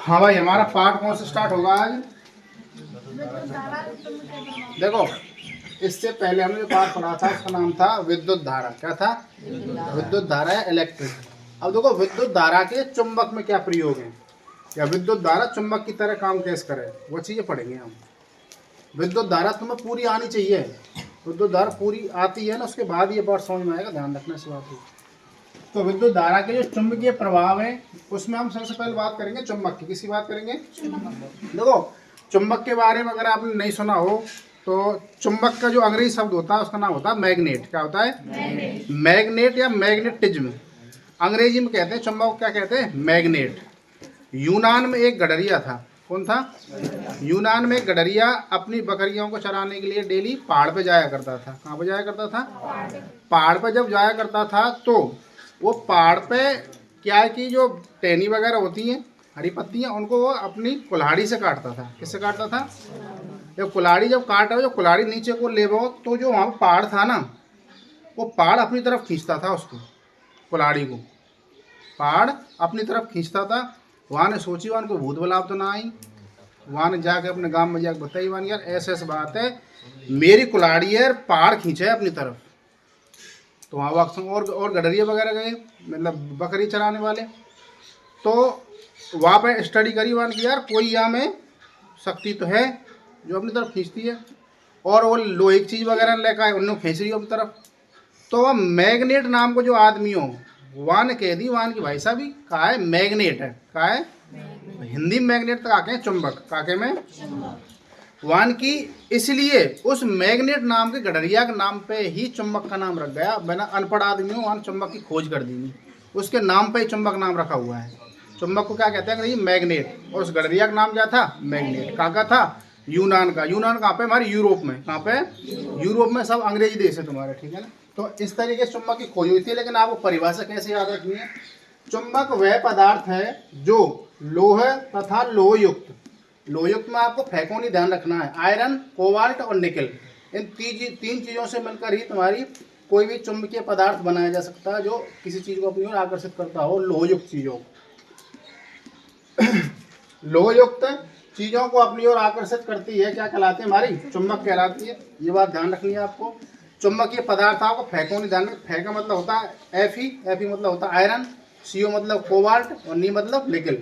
हाँ भाई, हमारा पाठ कौन से स्टार्ट होगा आज? देखो, इससे पहले हमने जो पाठ पढ़ा था उसका नाम था विद्युत धारा। क्या था? विद्युत धारा या इलेक्ट्रिक। अब देखो, विद्युत धारा के चुंबक में क्या प्रयोग है, या विद्युत धारा चुंबक की तरह काम कैसे करे, वो चीजें पढ़ेंगे हम। विद्युत धारा तुम्हें पूरी आनी चाहिए। विद्युत धारा पूरी आती है ना, उसके बाद ये बात समझ में आएगा, ध्यान रखना इस बात को। तो विद्युत धारा के जो चुंबकीय प्रभाव है उसमें हम सबसे पहले बात करेंगे चुंबक की। किसकी बात करेंगे? देखो, चुंबक के बारे में अगर आपने नहीं सुना हो तो चुंबक का जो अंग्रेजी शब्द होता है उसका नाम होता है मैग्नेट। क्या होता है? मैग्नेट या मैग्नेटिज्म। अंग्रेजी में कहते हैं चुंबक को, क्या कहते हैं? मैग्नेट। यूनान में एक गडरिया था। कौन था? यूनान में एक गडरिया अपनी बकरियों को चराने के लिए डेली पहाड़ पे जाया करता था। कहाँ पे जाया करता था? पहाड़ पे जब जाया करता था तो वो पहाड़ पे क्या है कि जो टहनी वगैरह होती हैं, हरी पत्तियां, उनको वो अपनी कुल्हाड़ी से काटता था। किससे काटता था? जब कुल्हाड़ी जब काटा, जो कुल्हाड़ी नीचे को ले तो जो वहाँ पहाड़ था ना, वो पहाड़ अपनी तरफ खींचता था उसको, कुल्हाड़ी को पहाड़ अपनी तरफ खींचता था। वहाँ ने सोची, वहाँ को भूत बलाव तो ना आई। वहाँ ने जाके अपने गांव में जाकर बताई, वहाँ यार ऐसे ऐसे बात है, मेरी कुल्हाड़ी है पहाड़ खींचे अपनी तरफ। तो वहाँ वक्त और गडरिया वगैरह गए, मतलब बकरी चराने वाले, तो वहाँ पे स्टडी करी वहाँ की, यार कोई यहाँ में शक्ति तो है जो अपनी तरफ खींचती है, और वो लोहे की चीज़ वगैरह लेकर आए, उन्होंने खींच रही अपनी तरफ। तो वह मैग्नेट नाम को जो आदमी हो, वहाँ ने कह दी, वहाँ की भाई साहब ही कहा है मैग्नेट है। कहा है? हिंदी में मैग्नेट तो काके चुंबक, काके में वान की। इसलिए उस मैग्नेट नाम के गडरिया के नाम पे ही चुंबक का नाम रख गया। मैंने अनपढ़ आदमियों वहाँ चुंबक की खोज कर दी, उसके नाम पे ही चुंबक नाम रखा हुआ है। चुंबक को क्या कहते हैं? मैग्नेट। और उस गडरिया का नाम क्या था? मैग्नेट। कहाँ का था? यूनान का। यूनान कहाँ पे? हमारे यूरोप में। कहाँ पे? यूरोप में। सब अंग्रेजी देश है तुम्हारे, ठीक है ना। तो इस तरीके से चुंबक की खोज हुई थी। लेकिन आपको परिभाषा कैसे याद रखनी है? चुंबक वह पदार्थ है जो लोह तथा लोहयुक्त, लोहयुक्त में आपको फैकोनी ध्यान रखना है, आयरन, कोबाल्ट और निकल, इन तीन चीज़ों से मिलकर ही तुम्हारी कोई भी चुंबकीय पदार्थ बनाया जा सकता है जो किसी चीज़ को अपनी ओर आकर्षित करता हो, लोहयुक्त चीज़ों लोहयुक्त चीज़ों को अपनी ओर आकर्षित करती है, क्या कहलाती है? हमारी चुंबक कहलाती है। ये बात ध्यान रखनी है आपको। चुंबकीय पदार्थ आपको फैकोनी ध्यान रख। फै का मतलब होता है एफी, एफी मतलब होता है आयरन, सीओ मतलब कोबाल्ट और नी मतलब निकल।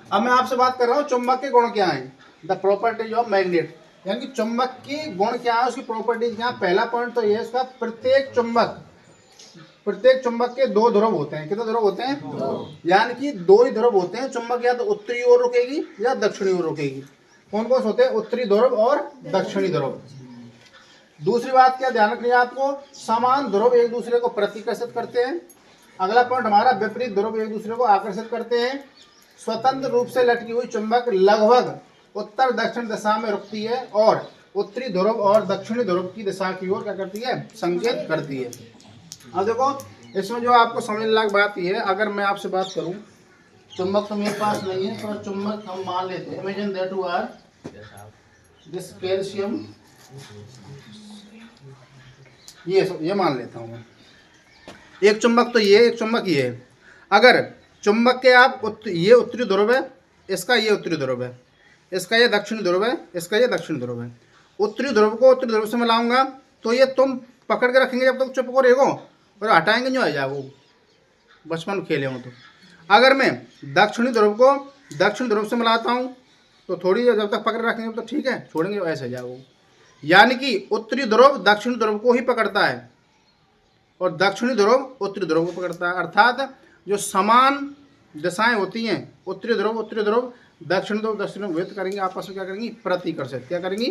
अब मैं आपसे बात कर रहा हूँ चुंबक के गुण क्या हैं, द प्रॉपर्टीज ऑफ मैग्नेट, यानी कि चुंबक की गुण क्या है, उसकी प्रॉपर्टीज क्या है। पहला पॉइंट तो ये है उसका, प्रत्येक चुंबक के दो ध्रुव होते हैं। कितने ध्रुव होते हैं? यानी कि दो ही ध्रुव होते हैं। चुंबक या तो उत्तरी ओर रुकेगी या दक्षिणी ओर रुकेगी। कौन कौन से होते हैं? उत्तरी ध्रुव और दक्षिणी ध्रुव। दूसरी बात क्या ध्यान रखनी है आपको, समान ध्रुव एक दूसरे को प्रतिकर्षित करते हैं। अगला पॉइंट हमारा, विपरीत ध्रुव एक दूसरे को आकर्षित करते हैं। स्वतंत्र रूप से लटकी हुई चुंबक लगभग उत्तर दक्षिण दिशा में रुकती है और उत्तरी ध्रुव और दक्षिणी ध्रुव की दिशा की ओर क्या करती है? संकेत करती है। अब देखो, इसमें जो आपको समझने लायक बात यह है, अगर मैं आपसे बात करूं, चुंबक तो मेरे पास नहीं है, पर चुंबक हम मान लेते हैं, imagine that you are this calcium, ये मान लेता हूं मैं। एक चुंबक तो ये, एक चुंबक ये है। अगर चुंबक के आप ये उत्तरी ध्रुव है, इसका ये उत्तरी ध्रुव है, इसका ये दक्षिणी ध्रुव है, इसका ये दक्षिणी ध्रुव है। उत्तरी ध्रुव को उत्तरी ध्रुव से मिलाऊंगा तो ये तुम पकड़ के रखेंगे जब तक चुप को रहेगो, और हटाएंगे जो आ जाओ, बचपन खेले हो तो। अगर मैं दक्षिणी ध्रुव को दक्षिण ध्रुव से मिलाता हूँ तो थोड़ी जब तक पकड़ रखेंगे तो ठीक है, छोड़ेंगे ऐसे जाओ। यानी कि उत्तरी ध्रुव दक्षिणी ध्रुव को ही पकड़ता है और दक्षिणी ध्रुव उत्तरी ध्रुव को पकड़ता है। अर्थात जो समान दिशाएं होती हैं, उत्तरी ध्रुव दक्षिण ध्रुव दक्षिण ध्रुव करेंगे आपस में, क्या करेंगी? प्रतिकर्षित। क्या करेंगी?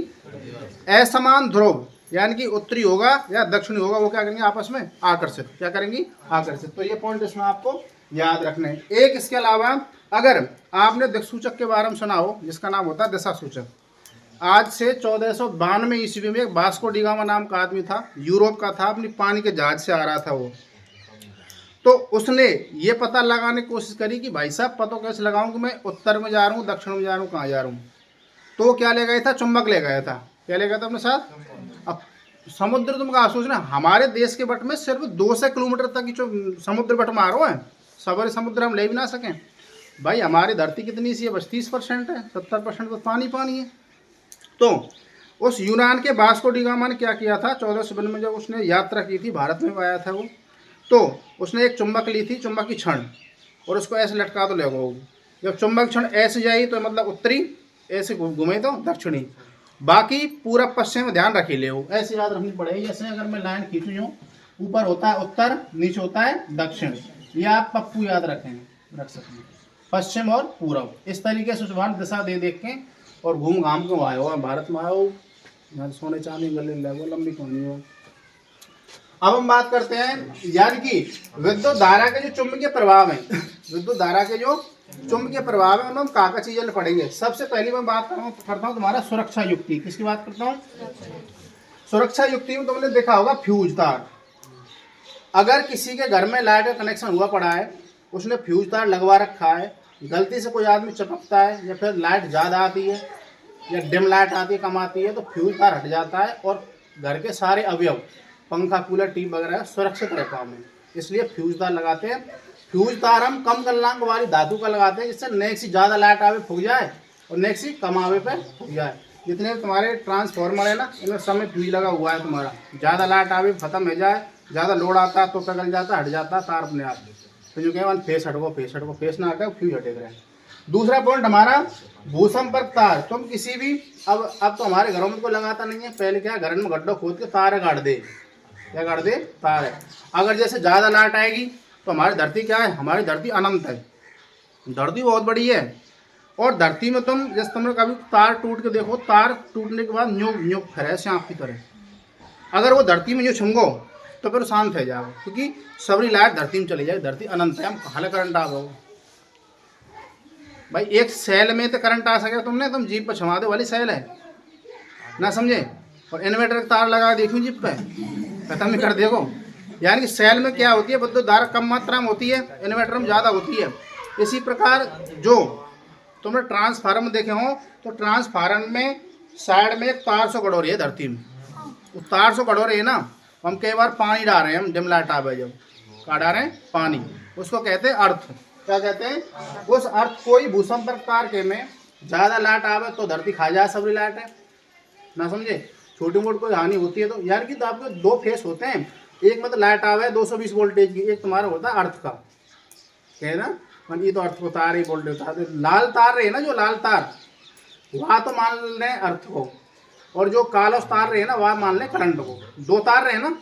असमान ध्रुव यानी कि उत्तरी होगा या दक्षिणी होगा, वो क्या करेंगे? आपस में आकर्षित। क्या करेंगी? आकर्षित। तो ये पॉइंट इसमें आपको याद रखने हैं। एक इसके अलावा अगर आपने दिक्सूचक के बारे में सुना हो, जिसका नाम होता है दिशा सूचक। आज से 1492 ईस्वी में एक वास्को डी गामा नाम का आदमी था, यूरोप का था, अपनी पानी के जहाज से आ रहा था वो। तो उसने ये पता लगाने की कोशिश करी कि भाई साहब पता कैसे लगाऊं कि मैं उत्तर में जा रहा हूँ, दक्षिण में जा रहा हूँ, कहाँ जा रहा हूँ। तो क्या ले गया था? चुंबक ले गया था। क्या ले गया था अपने साथ? अब समुद्र, तुम कहा सोचना, हमारे देश के बट में सिर्फ 200 किलोमीटर तक की जो समुद्र बट मारो है, सवारी समुद्र हम ले भी ना सकें। भाई हमारी धरती कितनी सी है, बस 30% है, 70% तो पानी पानी है। तो उस यूनान के वास्को डी गामा ने क्या किया था, 1492 में जब उसने यात्रा की थी, भारत में आया था वो, तो उसने एक चुंबक ली थी, चुंबक की छड़, और उसको ऐसे लटका तो लगो। जब चुंबक छड़ ऐसे जाई तो मतलब उत्तरी, ऐसे घूमे तो दक्षिणी, बाकी पूरा पश्चिम में ध्यान रखी ले, ऐसे याद रखनी पड़ेगी। जैसे अगर मैं लाइन खींचू यूँ, ऊपर होता है उत्तर, नीचे होता है दक्षिण, ये आप पप्पू याद रख सकते हैं, पश्चिम और पूरब। इस तरीके से सुबह दिशा दे देख के और घूम घाम के आए हो, भारत में आए हो, यहाँ सोने चांदी गले लगो, लंबी कहानी हो। अब हम बात करते हैं यानी कि विद्युत धारा के जो चुंबकीय प्रभाव है, विद्युत धारा के जो चुंबकीय प्रभाव है उनमें हम काका चीजें पढ़ेंगे। सबसे पहले मैं बात करता हूँ तुम्हारा सुरक्षा युक्ति। किसकी बात करता हूँ? सुरक्षा युक्ति में तुमने देखा होगा फ्यूज तार। अगर किसी के घर में लाइट का कनेक्शन हुआ पड़ा है, उसने फ्यूज तार लगवा रखा है, गलती से कोई आदमी चपकता है या फिर लाइट ज़्यादा आती है या डिम लाइट आती है, कम आती है, तो फ्यूज तार हट जाता है और घर के सारे अवयव, पंखा कूलर टीवी वगैरह सुरक्षित रह पाओ। इसलिए फ्यूज तार लगाते हैं। फ्यूज तार हम कम गलनांक वाली धातु का लगाते हैं, जिससे नेक्स्ट ज़्यादा लाइट आवे फूक जाए और नेक्स्ट कम आवे पे फूक जाए। जितने तुम्हारे ट्रांसफार्मर है ना, इनमें सब में फ्यूज लगा हुआ है तुम्हारा, ज़्यादा लाइट आवे खत्म हो जाए, ज़्यादा लोड आता है तो पिघल जाता, हट जाता तार अपने आप। तो जो कहें फेस हटको, फेस हटको, फेस ना हटे फ्यूज हटे रहे। दूसरा पॉइंट हमारा भूसंपर्क तार। तुम किसी भी अब तो हमारे घरों में कोई लगाता नहीं है, पहले क्या घर में गड्ढा खोद के तार गाड़ दे, क्या गाड़ दे, तार है। अगर जैसे ज़्यादा लाइट आएगी तो हमारी धरती क्या है, हमारी धरती अनंत है, धरती बहुत बड़ी है। और धरती में तुम जैसे तुमने कभी तार टूट के देखो, तार टूटने के बाद न्योक न्योक फैले सांप की तरह, अगर वो धरती में जो छुंगो तो फिर शांत है जाओ, क्योंकि सबरी लाइट धरती में चली जाए, धरती अनंत है, हम कहाँ करंट आ गो भाई। एक सेल में तो करंट आ सके तुमने, तुम जीप पर छमा दो वाली सेल है ना, समझे। और इन्वर्टर का तार लगा देखो जीप पे, खत्म ही कर देखो। यानी कि सेल में क्या होती है, विद्युत धारा कम मात्रा में होती है, इन्वर्टर में ज़्यादा होती है। इसी प्रकार जो तुमने ट्रांसफार्मर देखे हो, तो ट्रांसफार्मर में साइड में एक तार सौ गड़ो रही है धरती में, वो तार सौ गड़ो रही है ना, हम कई बार पानी डाल रहे हैं, हम डिम लाइट आवे जब क्या डाल रहे हैं, पानी, उसको कहते हैं अर्थ। क्या कहते हैं? उस अर्थ को ही भूसंपर्क तार के में ज़्यादा लाइट आवे तो धरती खा जाए सबरी लाइट है ना, समझे। छोटी मोटी कोई हानि होती है तो यार कि तो आपके दो फेस होते हैं, एक मतलब लाइट आवे 220 वोल्टेज की, एक तुम्हारा होता है अर्थ का, कहे ना, मतलब ये तो अर्थ को तार ही वोल्टेज होता है। लाल तार रहे ना, जो लाल तार, वहाँ तो मान लें अर्थ को, और जो काला तार रहे ना वहाँ मान लें करंट को। दो तार रहे ना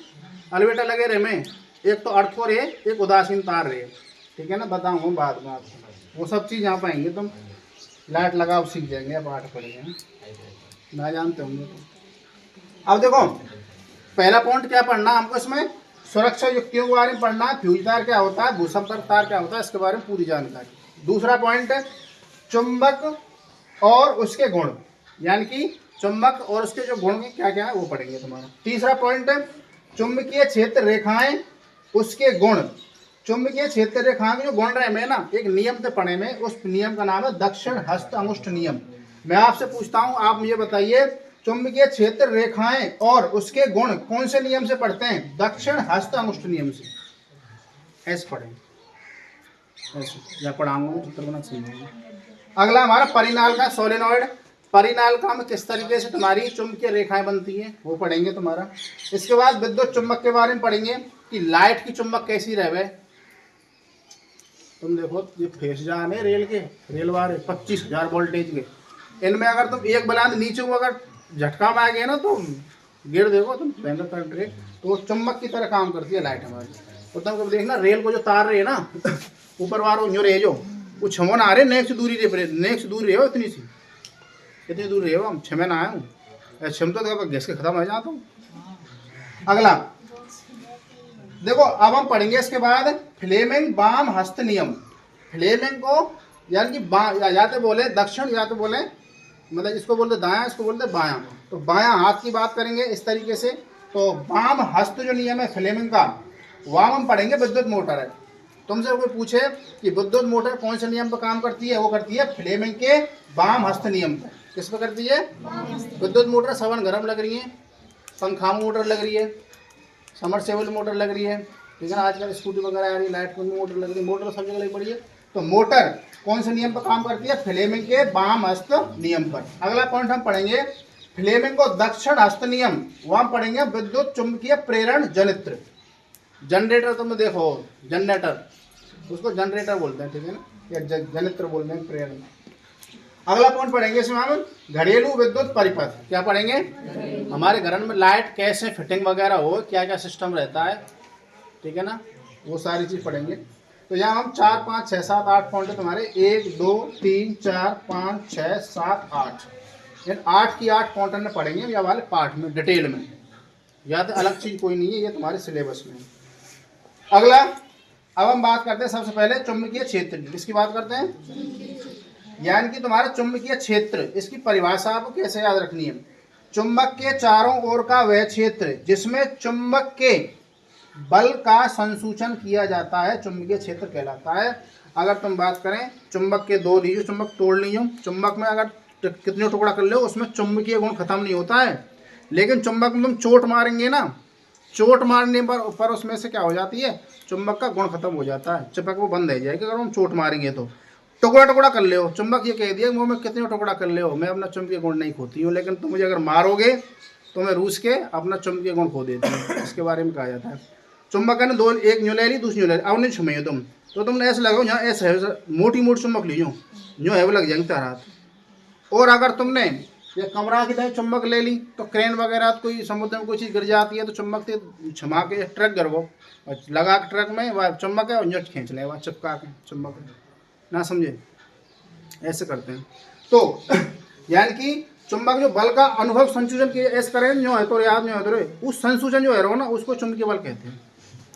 अलवेटा लगे रहे में, एक तो अर्थ को रहे, एक उदासीन तार रहे, ठीक है ना, बताऊँगा बाद में आपको, वो सब चीज़ यहाँ पाएंगे तुम। लाइट लगाओ सीख जाएंगे, अब पाठ पढ़ेंगे ना, जानते होंगे तो। अब देखो पहला पॉइंट क्या पढ़ना हमको इसमें, सुरक्षा युक्तियों के बारे में पढ़ना है, फ्यूज तार क्या होता है, भूसंपर्क तार क्या होता है, इसके बारे में पूरी जानकारी। दूसरा पॉइंट है चुंबक और उसके गुण, यानी कि चुंबक और उसके जो गुण क्या क्या है वो पढ़ेंगे तुम्हारा। तीसरा पॉइंट है चुंबकीय क्षेत्र रेखाएं, उसके गुण। चुंबकीय क्षेत्र रेखाएं के जो गुण रहे में ना, एक नियम से पढ़े में, उस नियम का नाम है दक्षिण हस्त अंगुष्ठ नियम। मैं आपसे पूछता हूं, आप मुझे बताइए चुंबकीय क्षेत्र रेखाएं और उसके गुण कौन से नियम से पढ़ते हैं? दक्षिण हस्त अंगुष्ठ नियम से। ऐसे पढ़ेंगे, ऐसे या पढ़ाऊंगा चित्र बना समझेंगे। अगला हमारा परिनाल का सोलेनॉइड। परिनाल का में किस तरीके से तुम्हारी चुंबकीय रेखाएं बनती हैं वो पढ़ेंगे तुम्हारा। इसके बाद विद्युत चुंबक के बारे में पढ़ेंगे कि लाइट की चुंबक कैसी रहे। तुम देखो ये फेस जान है रेल के, रेल वाले 25,000 वोल्टेज के, इनमें अगर तुम एक बुलंद नीचे को अगर झटका में आ गए ना तो गिर देखो तुम भयंकर करंट रहे, तो वो चुंबक की तरह काम करती है लाइट हमारी। तो तुम कब देखना रेल को जो तार रहे ना ऊपर वालों न्यू रहे जो वो छमन आ रहे, नेक्स्ट दूरी रहे हो, इतनी दूर रहे हो, हम छमे ना आए हूँ, छम तो गैस के खत्म हो जाता हूँ। अगला देखो अब हम पढ़ेंगे इसके बाद फ्लेमिंग बाम हस्त नियम। फ्लेमिंग को यानी कि या तो बोले दक्षिण या तो बोले मतलब इसको बोलते दायां, इसको बोलते बायां। तो बायां हाथ की बात करेंगे इस तरीके से। तो बाम हस्त जो नियम है फ्लेमिंग का, वहाँ हम पढ़ेंगे विद्युत मोटर है। तुमसे कोई पूछे कि विद्युत मोटर कौन से नियम पर काम करती है, वो करती है फ्लेमिंग के बाम हस्त नियम पर। किस पर करती है? विद्युत मोटर सवन गर्म लग रही है, पंखा मोटर लग रही है, समरसेबल मोटर लग रही है, ठीक है ना, आजकल स्कूटी वगैरह आ रही है, लाइट की मोटर लग रही है, मोटर सब जगह लगी पड़ी है। तो मोटर कौन से नियम पर काम करती है? फ्लेमिंग के वाम हस्त नियम पर। अगला पॉइंट हम पढ़ेंगे फ्लेमिंग को दक्षिण हस्त नियम, वहां पढ़ेंगे विद्युत चुंबकीय प्रेरण जनित्र। जनरेटर तुम देखो, जनरेटर, उसको जनरेटर बोलते हैं, ठीक है ना, या जनित्र बोलते हैं प्रेरण। अगला पॉइंट पढ़ेंगे इसमें हम घरेलू विद्युत परिपथ। क्या पढ़ेंगे? हमारे घर में लाइट कैसे फिटिंग वगैरह हो, क्या क्या सिस्टम रहता है, ठीक है ना, वो सारी चीज पढ़ेंगे। तो यहाँ हम 4, 5, 6, 7, 8 पॉइंट है तुम्हारे, 1, 2, 3, 4, 5, 6, 7, 8, इन 8 की 8 पॉइंट में पढ़ेंगे या वाले पार्ट में डिटेल में, या तो अलग चीज कोई नहीं है, ये तुम्हारे सिलेबस में। अगला अब हम बात करते हैं सबसे पहले चुंबकीय क्षेत्र की। किसकी बात करते हैं? यानी कि तुम्हारा चुंबकीय क्षेत्र, इसकी परिभाषा आपको कैसे याद रखनी है? चुंबक के चारों ओर का वह क्षेत्र जिसमें चुंबक के बल का संसूचन किया जाता है चुंबकीय क्षेत्र कहलाता है। अगर तुम बात करें चुंबक के दो लीजिए, चुंबक तोड़ लीजिए, चुंबक में अगर कितने टुकड़ा कर लो उसमें चुंबकीय गुण खत्म नहीं होता है, लेकिन चुंबक में तुम चोट मारेंगे ना, चोट मारने पर उसमें से क्या हो जाती है? चुंबक का गुण खत्म हो जाता है, चिपक वो बंद हो जाएगी। अगर हम चोट मारेंगे तो टुकड़ा टुकड़ा कर ले हो, चुंबक ये कह दिया मुँह में कितने टुकड़ा कर ले हो, मैं अपना चुंबकीय गुण नहीं खोती हूँ, लेकिन तुम मुझे अगर मारोगे तो मैं रूस के अपना चुंबकीय गुण खो देती हूँ। इसके बारे में कहा जाता है। चुंबक ने दो, एक न्यू ले ली, दूसरी न्यू ले ली, अब नहीं छुमेंगे तुम, तो तुमने ऐसे लगाओ यहाँ ऐसे है, मोटी मोटी चुंबक लीजियो, न्यू है वो लग जाएंगे तार हाथ। और अगर तुमने ये कमरा की तरह चुंबक ले ली तो क्रेन वगैरह कोई समुद्र में कोई चीज़ गिर जाती है तो चुंबक से छमा के ट्रक गरबो और लगा के ट्रक में वह चुंबक है और न्यूट खींच ले, वह चिपका के चुंबक ना, समझे? ऐसे करते हैं। तो यानी कि चुंबक जो बल का अनुभव संसूचन किए ऐसे करें जो है तो याद नहीं है तो उस संसूचन जो है रो ना, उसको चुंबकीय बल कहते हैं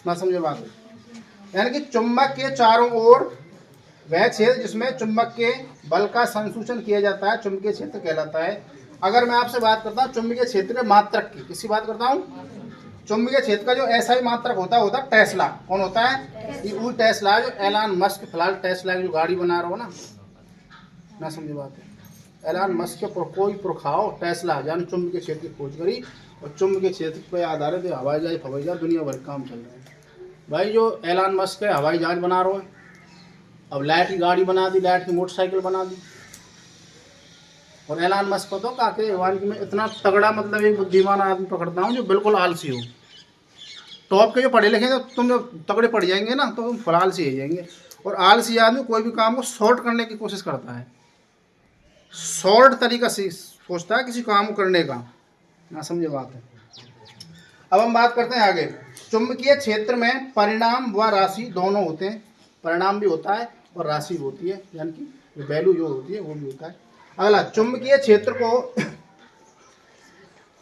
ना, समझे बात? यानी कि चुंबक के चारों ओर वह क्षेत्र जिसमें चुंबक के बल का संसूचन किया जाता है चुंबकीय क्षेत्र कहलाता है। अगर मैं आपसे बात करता हूँ चुंबकीय क्षेत्र के मात्रक की, किसकी बात करता हूँ? चुंबकीय क्षेत्र का जो ऐसा ही मात्रक होता है टेस्ला। कौन होता है? ये वो टेस्ला जो एलन मस्क फिलहाल टेस्ला की जो गाड़ी बना रहा हो ना समझे बात है? एलन मस्क के कोई पुरखाओ टेस्ला यानी चुंबकीय क्षेत्र की खोज करी और चुंबकीय क्षेत्र पर आधारित हवाई जहाज दुनिया भर काम चल रहा है। भाई जो एलन मस्क है हवाई जहाज बना रहा है, अब लाइट की गाड़ी बना दी, लाइट की मोटरसाइकिल बना दी, और एलन मस्क को तो काके वानगी में इतना तगड़ा, मतलब एक बुद्धिमान आदमी पकड़ता हूँ जो बिल्कुल आलसी हो। टॉप के जो पढ़े लिखे तो तुम जब तगड़े पड़ जाएंगे ना तो तुम फुल आलसी हो जाएंगे। और आलसी आदमी कोई भी काम को शॉर्ट करने की कोशिश करता है, शॉर्ट तरीका से सोचता है किसी काम को करने का, ना समझे बात है? अब हम बात करते हैं आगे। चुंबकीय क्षेत्र में परिणाम व राशि दोनों होते हैं, परिणाम भी होता है और राशि भी होती है, यानी कि वैल्यू जो होती है वो भी होता है। अगला, चुंबकीय क्षेत्र को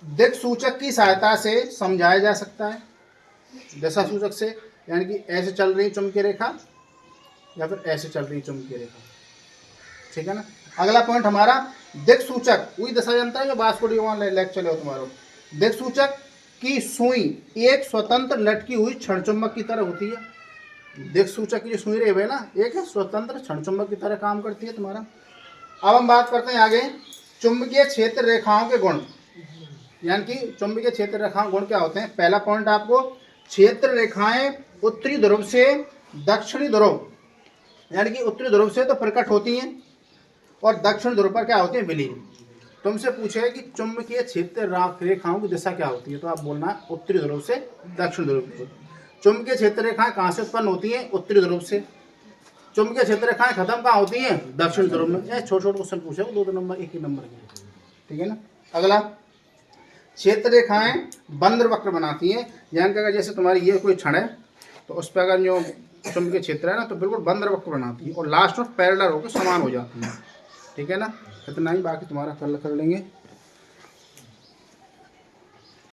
दिक्सूचक की सहायता से समझाया जा सकता है, दिशा सूचक से, यानी कि ऐसे चल रही चुंबकीय रेखा या फिर ऐसे चल रही चुंबकीय रेखा, ठीक है ना। अगला पॉइंट हमारा दिक्सूचक, वही दिशा जानता है जो वास्को डी गामा लेक्चर हो तुम्हारा। दिक्सूचक की सुई एक स्वतंत्र लटकी हुई क्षणचुंबक की तरह होती है। दिक्सूचक की जो सुई रही है ना, एक स्वतंत्र क्षणचुंबक की तरह काम करती है तुम्हारा। अब हम बात करते हैं आगे चुंबकीय क्षेत्र रेखाओं के गुण, यानी कि चुंबकीय क्षेत्र रेखाओं गुण क्या होते हैं। पहला पॉइंट आपको, क्षेत्र रेखाएं उत्तरी ध्रुव से दक्षिणी ध्रुव, यानी कि उत्तरी ध्रुव से तो प्रकट होती हैं और दक्षिण ध्रुव पर क्या होती है, विलीन। तुमसे पूछे कि चुंबकीय क्षेत्र रेखाओं की दिशा क्या होती है, तो आप बोलना है उत्तरी ध्रुव से दक्षिण ध्रुव की। चुंबकीय क्षेत्र रेखाएं कहाँ से उत्पन्न होती हैं, उत्तरी ध्रुव से। चुंबकीय क्षेत्र रेखाएं खत्म कहाँ होती हैं, दक्षिण ध्रुव में। छोटे छोटे क्वेश्चन पूछे, 2 नंबर 1 ही नंबर के, ठीक है ना। अगला, क्षेत्र रेखाएं बंद वक्र बनाती हैं, यानी कि अगर जैसे तुम्हारी ये कोई क्षण है तो उस पर अगर जो चुंबकीय क्षेत्र है ना तो बिल्कुल बंद वक्र बनाती है और लास्ट में पैरेलल होकर समान हो जाती है, ठीक है ना। इतना ही, बाकी तुम्हारा कल कर लेंगे।